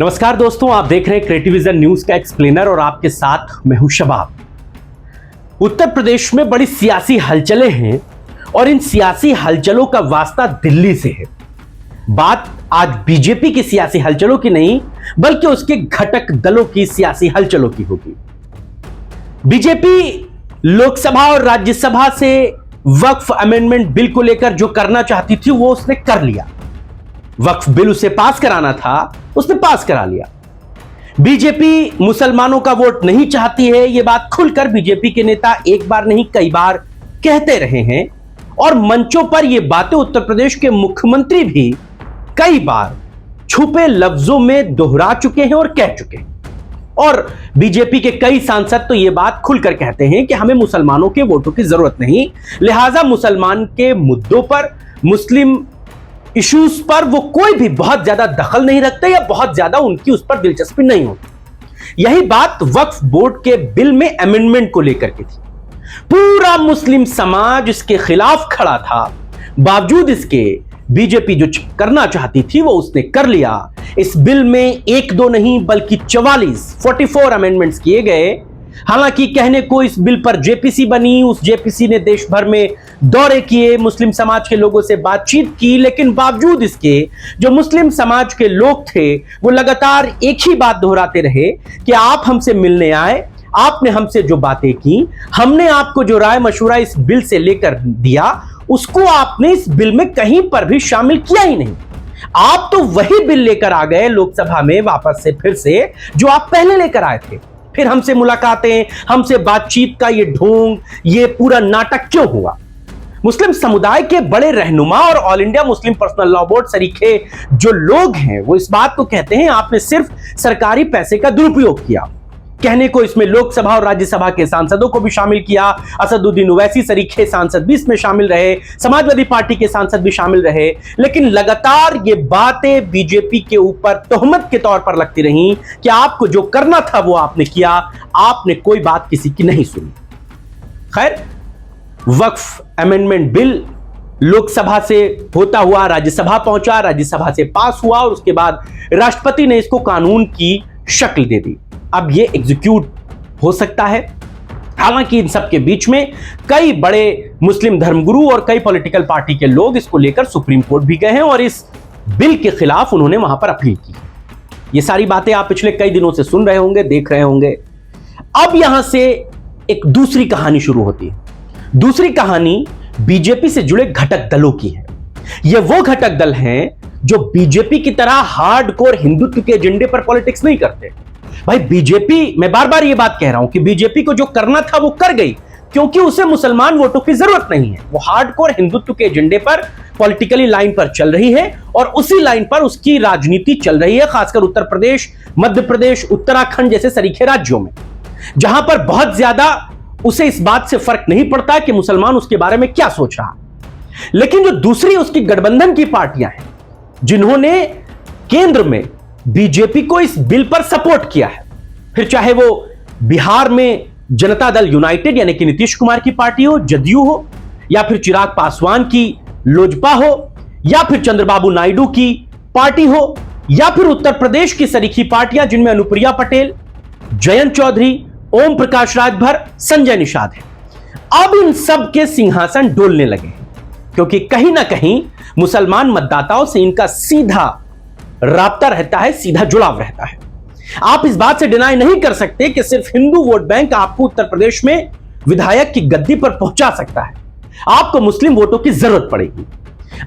नमस्कार दोस्तों, आप देख रहे हैं क्रिएटिविजन न्यूज का एक्सप्लेनर और आपके साथ मैं हूं शबाब। उत्तर प्रदेश में बड़ी सियासी हलचलें हैं और इन सियासी हलचलों का वास्ता दिल्ली से है। बात आज बीजेपी की सियासी हलचलों की नहीं बल्कि उसके घटक दलों की सियासी हलचलों की होगी। बीजेपी लोकसभा और राज्यसभा से वक्फ अमेंडमेंट बिल को लेकर जो करना चाहती थी वो उसने कर लिया। वक्फ बिल उसे पास कराना था, उसने पास करा लिया। बीजेपी मुसलमानों का वोट नहीं चाहती है, यह बात खुलकर बीजेपी के नेता एक बार नहीं कई बार कहते रहे हैं और मंचों पर यह बातें उत्तर प्रदेश के मुख्यमंत्री भी कई बार छुपे लफ्जों में दोहरा चुके हैं और कह चुके हैं। और बीजेपी के कई सांसद तो यह बात खुलकर कहते हैं कि हमें मुसलमानों के वोटों की जरूरत नहीं, लिहाजा मुसलमान के मुद्दों पर, मुस्लिम इश्यूज पर वो कोई भी बहुत ज्यादा दखल नहीं रखते या बहुत ज्यादा उनकी उस पर दिलचस्पी नहीं होती। यही बात वक्फ बोर्ड के बिल में अमेंडमेंट को लेकर के थी। पूरा मुस्लिम समाज इसके खिलाफ खड़ा था, बावजूद इसके बीजेपी जो करना चाहती थी वो उसने कर लिया। इस बिल में एक दो नहीं बल्कि 44 अमेंडमेंट्स किए गए। हालांकि कहने को इस बिल पर जेपीसी बनी, उस जेपीसी ने देश भर में दौरे किए, मुस्लिम समाज के लोगों से बातचीत की, लेकिन बावजूद इसके जो मुस्लिम समाज के लोग थे वो लगातार एक ही बात दोहराते रहे कि आप हमसे मिलने आए, आपने हमसे जो बातें की, हमने आपको जो राय मशवरा इस बिल से लेकर दिया उसको आपने इस बिल में कहीं पर भी शामिल किया ही नहीं। आप तो वही बिल लेकर आ गए लोकसभा में वापस से फिर से जो आप पहले लेकर आए थे। फिर हमसे मुलाकातें, हमसे बातचीत का ये ढोंग, ये पूरा नाटक क्यों हुआ? मुस्लिम समुदाय के बड़े रहनुमा और All India Muslim Personal Law Board सरीखे जो लोग हैं वो इस बात को कहते हैं आपने सिर्फ सरकारी पैसे का दुरुपयोग किया। कहने को इसमें लोकसभा और राज्यसभा के सांसदों को भी शामिल किया। असदुद्दीन ओवैसी सरीखे सांसद भी इसमें शामिल रहे, समाजवादी पार्टी के सांसद भी शामिल रहे, लेकिन लगातार ये बातें बीजेपी के ऊपर तोहमत के तौर पर लगती रहीं कि आपको जो करना था वो आपने किया, आपने कोई बात किसी की नहीं सुनी। खैर, वक्फ अमेंडमेंट बिल लोकसभा से होता हुआ राज्यसभा पहुंचा, राज्यसभा से पास हुआ और उसके बाद राष्ट्रपति ने इसको कानून की शक्ल दे दी। अब ये एग्जीक्यूट हो सकता है। हालांकि इन सब के बीच में कई बड़े मुस्लिम धर्मगुरु और कई पॉलिटिकल पार्टी के लोग इसको लेकर सुप्रीम कोर्ट भी गए हैं और इस बिल के खिलाफ उन्होंने वहां पर अपील की। ये सारी बातें आप पिछले कई दिनों से सुन रहे होंगे, देख रहे होंगे। अब यहां से एक दूसरी कहानी शुरू होती है। दूसरी कहानी बीजेपी से जुड़े घटक दलों की है। ये वो घटक दल हैं जो बीजेपी की तरह हार्डकोर हिंदुत्व के एजेंडे पर पॉलिटिक्स नहीं करते। भाई बीजेपी, मैं बार बार ये बात कह रहा हूं कि बीजेपी को जो करना था वो कर गई क्योंकि उसे मुसलमान वोटों की जरूरत नहीं है। वो हार्डकोर हिंदुत्व के एजेंडे पर पॉलिटिकली लाइन पर चल रही है और उसी लाइन पर उसकी राजनीति चल रही है, खासकर उत्तर प्रदेश, मध्य प्रदेश, उत्तराखंड जैसे सरीखे राज्यों में, जहां पर बहुत ज्यादा उसे इस बात से फर्क नहीं पड़ता कि मुसलमान उसके बारे में क्या सोच रहा। लेकिन जो दूसरी उसकी गठबंधन की पार्टियां हैं जिन्होंने केंद्र में बीजेपी को इस बिल पर सपोर्ट किया है, फिर चाहे वो बिहार में जनता दल यूनाइटेड यानी कि नीतीश कुमार की पार्टी हो, जदयू हो, या फिर चिराग पासवान की लोजपा हो, या फिर चंद्रबाबू नायडू की पार्टी हो, या फिर उत्तर प्रदेश की सरीखी पार्टियां जिनमें अनुप्रिया पटेल, जयंत चौधरी, ओम प्रकाश राजभर, संजय निषाद है। अब इन सब के सिंहासन डोलने लगे हैं क्योंकि कहीं ना कहीं मुसलमान मतदाताओं से इनका सीधा राब्ता रहता है, सीधा जुड़ाव रहता है। आप इस बात से डिनाई नहीं कर सकते कि सिर्फ हिंदू वोट बैंक आपको उत्तर प्रदेश में विधायक की गद्दी पर पहुंचा सकता है। आपको मुस्लिम वोटों की जरूरत पड़ेगी।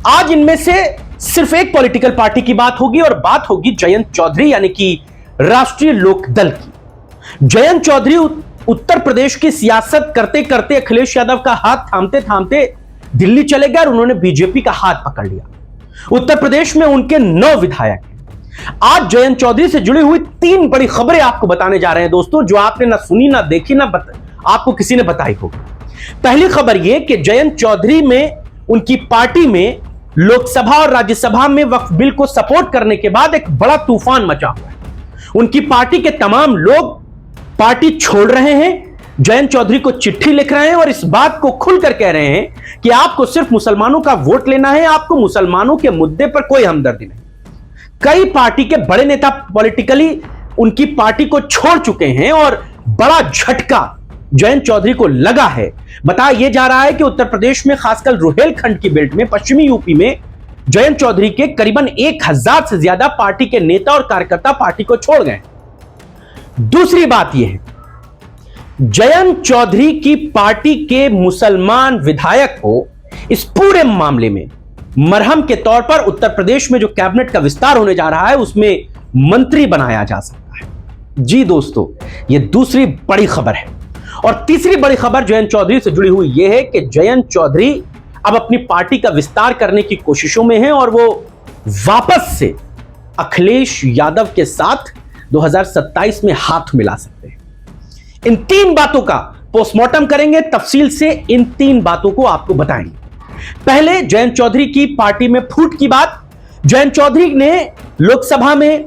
आज इनमें से सिर्फ एक पॉलिटिकल पार्टी की बात होगी और बात होगी जयंत चौधरी यानी कि राष्ट्रीय लोक दल की। जयंत चौधरी उत्तर प्रदेश की सियासत करते करते अखिलेश यादव का हाथ थामते थामते दिल्ली चले गए और उन्होंने बीजेपी का हाथ पकड़ लिया। उत्तर प्रदेश में उनके 9 विधायक हैं। आज जयंत चौधरी से जुड़ी हुई 3 बड़ी खबरें आपको बताने जा रहे हैं दोस्तों, जो आपने ना सुनी, ना देखी, ना आपको किसी ने बताई होगी। पहली खबर यह कि जयंत चौधरी में, उनकी पार्टी में लोकसभा और राज्यसभा में वक्फ बिल को सपोर्ट करने के बाद एक बड़ा तूफान मचा हुआ है। उनकी पार्टी के तमाम लोग पार्टी छोड़ रहे हैं, जयंत चौधरी को चिट्ठी लिख रहे हैं और इस बात को खुलकर कह रहे हैं कि आपको सिर्फ मुसलमानों का वोट लेना है, आपको मुसलमानों के मुद्दे पर कोई हमदर्दी नहीं। कई पार्टी के बड़े नेता पॉलिटिकली उनकी पार्टी को छोड़ चुके हैं और बड़ा झटका जयंत चौधरी को लगा है। बताया यह जा रहा है कि उत्तर प्रदेश में खासकर रुहेलखंड की बेल्ट में पश्चिमी यूपी में जयंत चौधरी के करीबन 1000 से ज्यादा पार्टी के नेता और कार्यकर्ता पार्टी को छोड़ गए। दूसरी बात यह है, जयंत चौधरी की पार्टी के मुसलमान विधायक को इस पूरे मामले में मरहम के तौर पर उत्तर प्रदेश में जो कैबिनेट का विस्तार होने जा रहा है उसमें मंत्री बनाया जा सकता है। जी दोस्तों, यह दूसरी बड़ी खबर है। और तीसरी बड़ी खबर जयंत चौधरी से जुड़ी हुई यह है कि जयंत चौधरी अब अपनी पार्टी का विस्तार करने की कोशिशों में हैं और वो वापस से अखिलेश यादव के साथ 2027 में हाथ मिला सकते हैं। इन 3 बातों का पोस्टमार्टम करेंगे, तफसील से इन 3 बातों को आपको बताएंगे। पहले जयंत चौधरी की पार्टी में फूट की बात। जयंत चौधरी ने लोकसभा में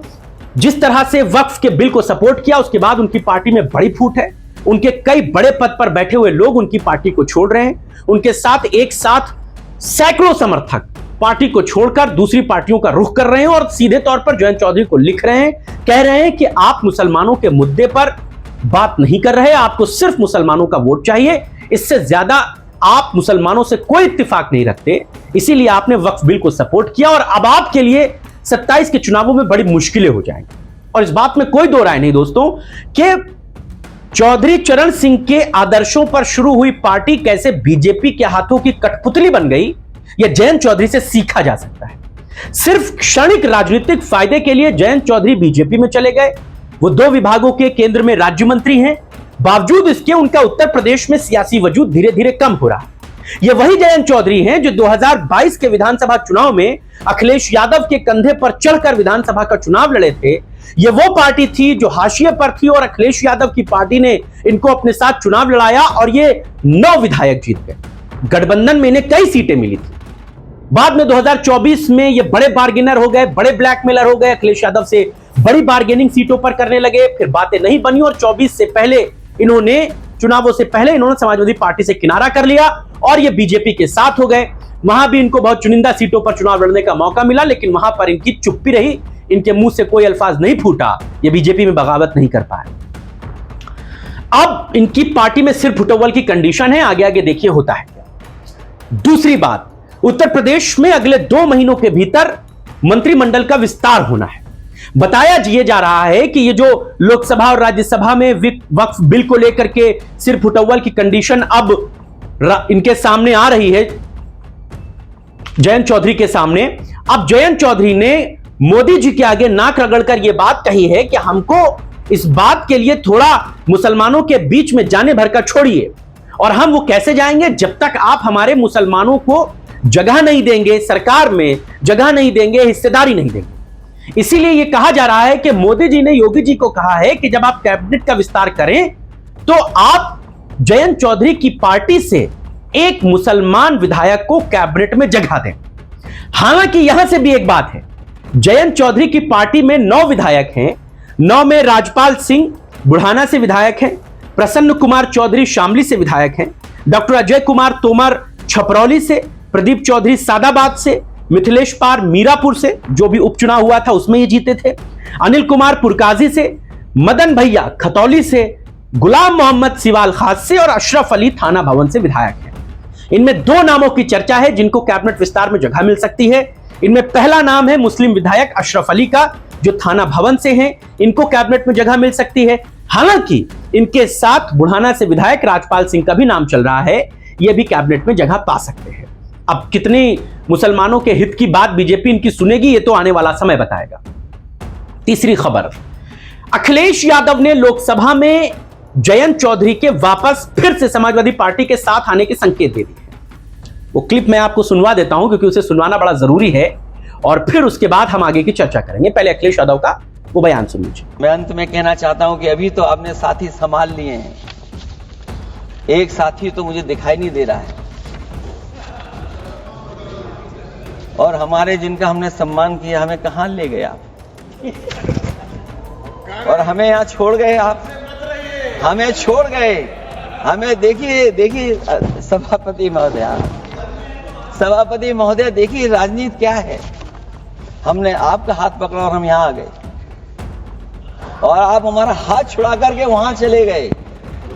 जिस तरह से वक्फ के बिल को सपोर्ट किया, उसके बाद उनकी पार्टी में बड़ी फूट है। उनके कई बड़े पद पर बैठे हुए लोग उनकी पार्टी को छोड़ रहे हैं। उनके साथ एक साथ सैकड़ों समर्थक पार्टी को छोड़कर दूसरी पार्टियों का रुख कर रहे हैं और सीधे तौर पर जयंत चौधरी को लिख रहे हैं, कह रहे हैं कि आप मुसलमानों के मुद्दे पर बात नहीं कर रहे, आपको सिर्फ मुसलमानों का वोट चाहिए, इससे ज्यादा आप मुसलमानों से कोई इत्तेफाक नहीं रखते, इसीलिए आपने वक्फ बिल को सपोर्ट किया और अब आपके लिए 27 के चुनावों में बड़ी मुश्किलें हो जाएंगी। और इस बात में कोई दो राय नहीं दोस्तों कि चौधरी चरण सिंह के आदर्शों पर शुरू हुई पार्टी कैसे बीजेपी के हाथों की कठपुतली बन गई, यह जयंत चौधरी से सीखा जा सकता है। सिर्फ क्षणिक राजनीतिक फायदे के लिए जयंत चौधरी बीजेपी में चले गए। वो 2 विभागों के केंद्र में राज्य मंत्री हैं, बावजूद इसके उनका उत्तर प्रदेश में सियासी वजूद धीरे धीरे कम हो रहा है। ये वही जयंत चौधरी हैं जो 2022 के विधानसभा चुनाव में अखिलेश यादव के कंधे पर चढ़कर विधानसभा का चुनाव लड़े थे। ये वो पार्टी थी जो हाशिए पर थी और अखिलेश यादव की पार्टी ने इनको अपने साथ चुनाव लड़ाया और ये 9 विधायक जीत गए। गठबंधन में इन्हें कई सीटें मिली थी। बाद में 2024 में ये बड़े बार्गेनर हो गए, बड़े ब्लैकमेलर हो गए, अखिलेश यादव से बड़ी बार्गेनिंग सीटों पर करने लगे, फिर बातें नहीं बनी और 24 से पहले चुनावों से पहले इन्होंने समाजवादी पार्टी से किनारा कर लिया और ये बीजेपी के साथ हो गए। वहां भी इनको बहुत चुनिंदा सीटों पर चुनाव लड़ने का मौका मिला, लेकिन वहां पर इनकी चुप्पी रही, इनके मुंह से कोई अल्फाज नहीं फूटा, ये बीजेपी में बगावत नहीं कर पाए। अब इनकी पार्टी में सिर्फ फुटबॉल की कंडीशन है, आगे आगे देखिए होता है क्या। दूसरी बात, उत्तर प्रदेश में अगले 2 महीनों के भीतर मंत्रिमंडल का विस्तार होना है। बताया जा रहा है कि ये जो लोकसभा और राज्यसभा में वक्फ बिल को लेकर के सिर्फ फुटबॉल की कंडीशन अब इनके सामने आ रही है, जयंत चौधरी के सामने। अब जयंत चौधरी ने मोदी जी के आगे नाक रगड़कर यह बात कही है कि हमको इस बात के लिए थोड़ा मुसलमानों के बीच में जाने भर का छोड़िए, और हम वो कैसे जाएंगे जब तक आप हमारे मुसलमानों को जगह नहीं देंगे, सरकार में जगह नहीं देंगे, हिस्सेदारी नहीं देंगे। इसीलिए यह कहा जा रहा है कि मोदी जी ने योगी जी को कहा है कि जब आप कैबिनेट का विस्तार करें तो आप जयंत चौधरी की पार्टी से एक मुसलमान विधायक को कैबिनेट में जगह दें। हालांकि यहां से भी एक बात है, जयंत चौधरी की पार्टी में 9 विधायक हैं। 9 में राजपाल सिंह बुढ़ाना से विधायक हैं, प्रसन्न कुमार चौधरी शामली से विधायक हैं, डॉक्टर अजय कुमार तोमर छपरौली से, प्रदीप चौधरी सादाबाद से, मिथिलेश पार मीरापुर से, जो भी उपचुनाव हुआ था उसमें ये जीते थे, अनिल कुमार पुरकाजी से, मदन भैया खतौली से, गुलाम मोहम्मद सिवाल खास से और अशरफ अली थाना भवन से विधायक हैं। इनमें 2 नामों की चर्चा है जिनको कैबिनेट विस्तार में जगह मिल सकती है। इनमें पहला नाम है मुस्लिम विधायक अशरफ अली का, जो थाना भवन से हैं, इनको कैबिनेट में जगह मिल सकती है। हालांकि इनके साथ बुढ़ाना से विधायक राजपाल सिंह का भी नाम चल रहा है, यह भी कैबिनेट में जगह पा सकते हैं। अब कितनी मुसलमानों के हित की बात बीजेपी इनकी सुनेगी, यह तो आने वाला समय बताएगा। तीसरी खबर, अखिलेश यादव ने लोकसभा में जयंत चौधरी के वापस फिर से समाजवादी पार्टी के साथ आने के संकेत दे दिए। वो क्लिप मैं आपको सुनवा देता हूं क्योंकि उसे सुनवाना बड़ा जरूरी है और फिर उसके बाद हम आगे की चर्चा करेंगे। पहले अखिलेश यादव का वो बयान सुन लीजिए। मैं अंत में कहना चाहता हूं कि अभी तो आपने साथी संभाल लिए हैं, एक साथी तो मुझे दिखाई नहीं दे रहा है, और हमारे जिनका हमने सम्मान किया हमें कहां ले गए आप, और हमें यहां छोड़ गए आप, हमें छोड़ गए। हमें देखिए सभापति महोदय देखिए राजनीति क्या है। हमने आपका हाथ पकड़ा और हम यहां आ गए, और आप हमारा हाथ छुड़ा करके वहां चले गए।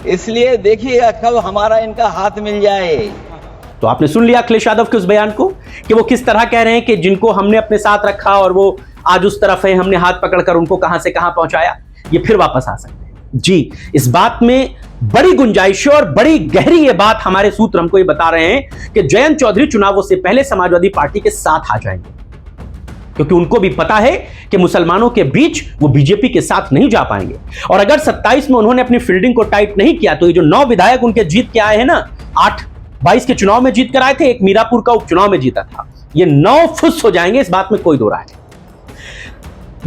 इसलिए देखिएगा कब हमारा इनका हाथ मिल जाए। तो आपने सुन लिया अखिलेश यादव के उस बयान को कि वो किस तरह कह रहे हैं कि जिनको हमने अपने साथ रखा और वो आज उस तरफ है, हमने हाथ पकड़कर उनको कहां से कहां पहुंचाया, ये फिर वापस आ सकते हैं। जी, इस बात में बड़ी गुंजाइश और बड़ी गहरी ये बात हमारे सूत्र हमको ये बता रहे हैं कि जयंत चौधरी चुनावों से पहले समाजवादी पार्टी के साथ आ जाएंगे, क्योंकि उनको भी पता है कि मुसलमानों के बीच वो बीजेपी के साथ नहीं जा पाएंगे। और अगर 27 में उन्होंने अपनी फील्डिंग को टाइट नहीं किया तो ये जो 9 विधायक उनके जीत के आए हैं ना, 8-22 के चुनाव में जीत कर आए थे, एक मीरापुर का उपचुनाव में जीता था, ये 9 फुस हो जाएंगे, इस बात में कोई दो राय नहीं।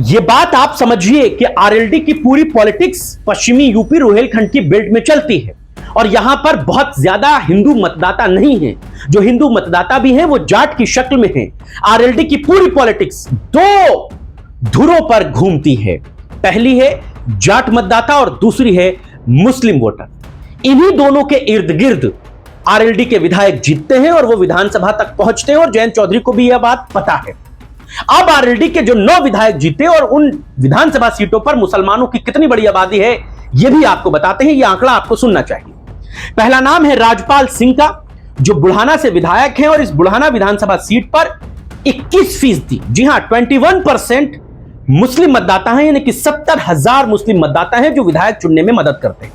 ये बात आप समझिए कि आरएलडी की पूरी पॉलिटिक्स पश्चिमी यूपी रोहेलखंड की बेल्ट में चलती है, और यहां पर बहुत ज्यादा हिंदू मतदाता नहीं है। जो हिंदू मतदाता भी हैं वो जाट की शक्ल में हैं। आरएलडी की पूरी पॉलिटिक्स 2 धुरों पर घूमती है, पहली है जाट मतदाता और दूसरी है मुस्लिम वोटर। इन्हीं दोनों के इर्द गिर्द आरएलडी के विधायक जीतते हैं और वो विधानसभा तक पहुंचते हैं, और जयंत चौधरी को भी यह बात पता है। अब आरएलडी के जो 9 विधायक जीते और उन विधानसभा सीटों पर मुसलमानों की कितनी बड़ी आबादी है यह भी आपको बताते हैं, यह आंकड़ा आपको सुनना चाहिए। पहला नाम है राजपाल सिंह का, जो बुल्हाना से विधायक हैं, और इस बुल्हाना विधानसभा सीट पर 21%, जी हां 21% मुस्लिम मतदाता हैं, यानी कि 70,000 मुस्लिम मतदाता हैं जो विधायक चुनने में मदद करते हैं।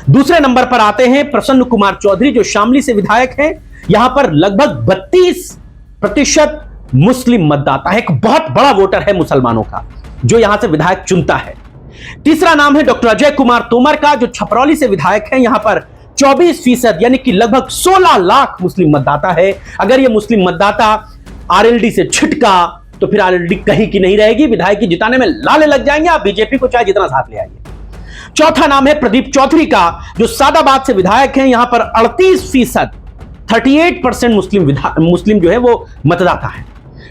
दूसरे नंबर पर आते हैं प्रसन्न कुमार चौधरी, जो शामली से विधायक हैं। यहां पर लगभग 32% मुस्लिम मतदाता है, एक बहुत बड़ा वोटर है मुसलमानों का जो यहां से विधायक चुनता है। तीसरा नाम है डॉक्टर अजय कुमार तोमर का, जो छपरौली से विधायक हैं। यहां पर 24% यानी कि लगभग 16 लाख मुस्लिम मतदाता है। अगर यह मुस्लिम मतदाता आरएलडी से छिटका तो फिर आरएलडी कहीं की नहीं रहेगी, विधायक की जिताने में लाले लग जाएंगे, आप बीजेपी को चाहे जितना साथ ले आइए। चौथा नाम है प्रदीप चौधरी का, जो सादाबाद से विधायक हैं। यहां पर 38%, 38% मुस्लिम जो है वो मतदाता है।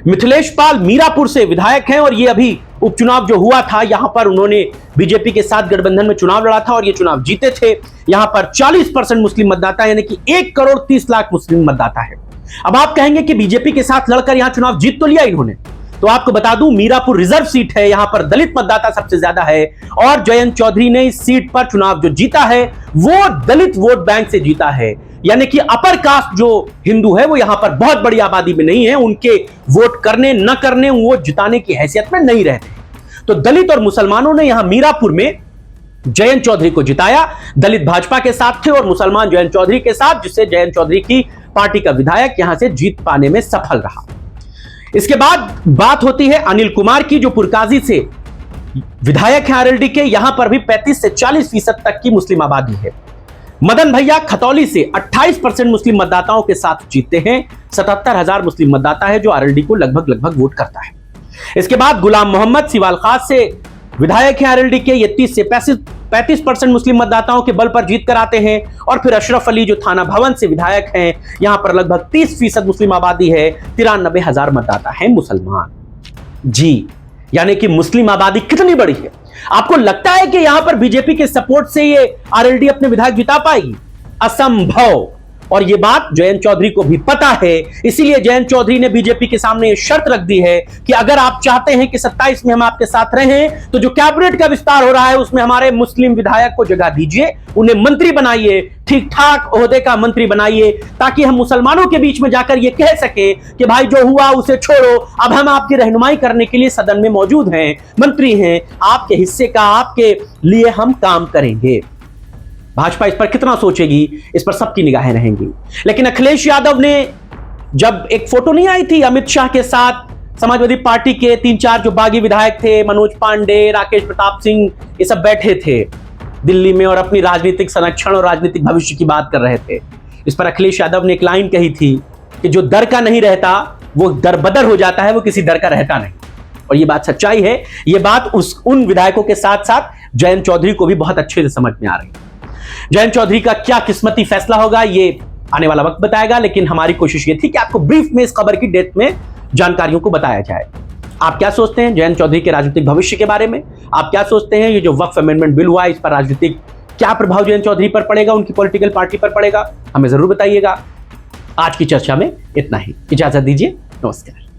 मिथिलेश पाल मीरापुर से विधायक हैं, और ये अभी उपचुनाव जो हुआ था यहां पर उन्होंने बीजेपी के साथ गठबंधन में चुनाव लड़ा था और ये चुनाव जीते थे। यहां पर 40% मुस्लिम मतदाता, यानी कि 1,30,00,000 मुस्लिम मतदाता है। अब आप कहेंगे कि बीजेपी के साथ लड़कर यहां चुनाव जीत तो लिया इन्होंने, तो आपको बता दूं मीरापुर रिजर्व सीट है, यहां पर दलित मतदाता सबसे ज्यादा है, और जयंत चौधरी ने इस सीट पर चुनाव जो जीता है वो दलित वोट बैंक से जीता है, यानी कि अपर कास्ट जो हिंदू है वो यहां पर बहुत बड़ी आबादी में नहीं है, उनके वोट करने न करने वो जिताने की हैसियत में नहीं रहते। तो दलित और मुसलमानों ने यहां मीरापुर में जयंत चौधरी को जिताया। दलित भाजपा के साथ थे और मुसलमान जयंत चौधरी के साथ, जिससे जयंत चौधरी की पार्टी का विधायक यहां से जीत पाने में सफल रहा। इसके बाद बात होती है अनिल कुमार की, जो पुरकाजी से विधायक हैं आरएलडी के। यहां पर भी 35 से 40% तक की मुस्लिम आबादी है। मदन भैया खतौली से 28% मुस्लिम मतदाताओं के साथ जीतते हैं। 77,000 मुस्लिम मतदाता है जो आरएलडी को लगभग वोट करता है। इसके बाद गुलाम मोहम्मद सिवाल खास से विधायक हैं आरएलडी के। ये 30 से 35% मुस्लिम मतदाताओं के बल पर जीत कर आते हैं। और फिर अशरफ अली जो थाना भवन से विधायक हैं, यहां पर लगभग 30% मुस्लिम आबादी है। 93,000 मतदाता हैं मुसलमान। जी, यानी कि मुस्लिम आबादी कितनी बड़ी है। आपको लगता है कि यहां पर बीजेपी के सपोर्ट से ये आरएलडी अपने विधायक जिता पाएगी? असंभव। और ये बात जयंत चौधरी को भी पता है, इसीलिए जयंत चौधरी ने बीजेपी के सामने ये शर्त रख दी है कि अगर आप चाहते हैं कि 27 में हम आपके साथ रहें तो जो कैबिनेट का विस्तार हो रहा है उसमें हमारे मुस्लिम विधायक को जगह दीजिए, उन्हें मंत्री बनाइए, ठीक ठाक ओहदे का मंत्री बनाइए, ताकि हम मुसलमानों के बीच में जाकर ये कह सके कि भाई जो हुआ उसे छोड़ो, अब हम आपकी रहनुमाई करने के लिए सदन में मौजूद हैं, मंत्री हैं, आपके हिस्से का आपके लिए हम काम करेंगे। भाजपा इस पर कितना सोचेगी, इस पर सबकी निगाहें रहेंगी। लेकिन अखिलेश यादव ने जब एक फोटो नहीं आई थी अमित शाह के साथ, समाजवादी पार्टी के 3-4 जो बागी विधायक थे, मनोज पांडे, राकेश प्रताप सिंह, ये सब बैठे थे दिल्ली में और अपनी राजनीतिक संरक्षण और राजनीतिक भविष्य की बात कर रहे थे। इस पर अखिलेश यादव ने एक लाइन कही थी कि जो दर का नहीं रहता वो दरबदर हो जाता है, वो किसी दर का रहता नहीं। और ये बात सच्चाई है। ये बात उन विधायकों के साथ साथ जयंत चौधरी को भी बहुत अच्छे से समझ में आ रही है। जयंत चौधरी का क्या किस्मती फैसला होगा ये आने वाला वक्त बताएगा, लेकिन हमारी कोशिश ये थी कि आपको ब्रीफ में इस खबर की डेप्थ में जानकारियों को बताया जाए। आप क्या सोचते हैं जयंत चौधरी के राजनीतिक भविष्य के बारे में? आप क्या सोचते हैं ये जो वक्फ अमेंडमेंट बिल हुआ है इस पर राजनीतिक क्या प्रभाव जयंत चौधरी पर पड़ेगा, उनकी पॉलिटिकल पार्टी पर पड़ेगा? हमें जरूर बताइएगा। आज की चर्चा में इतना ही, इजाजत दीजिए, नमस्कार।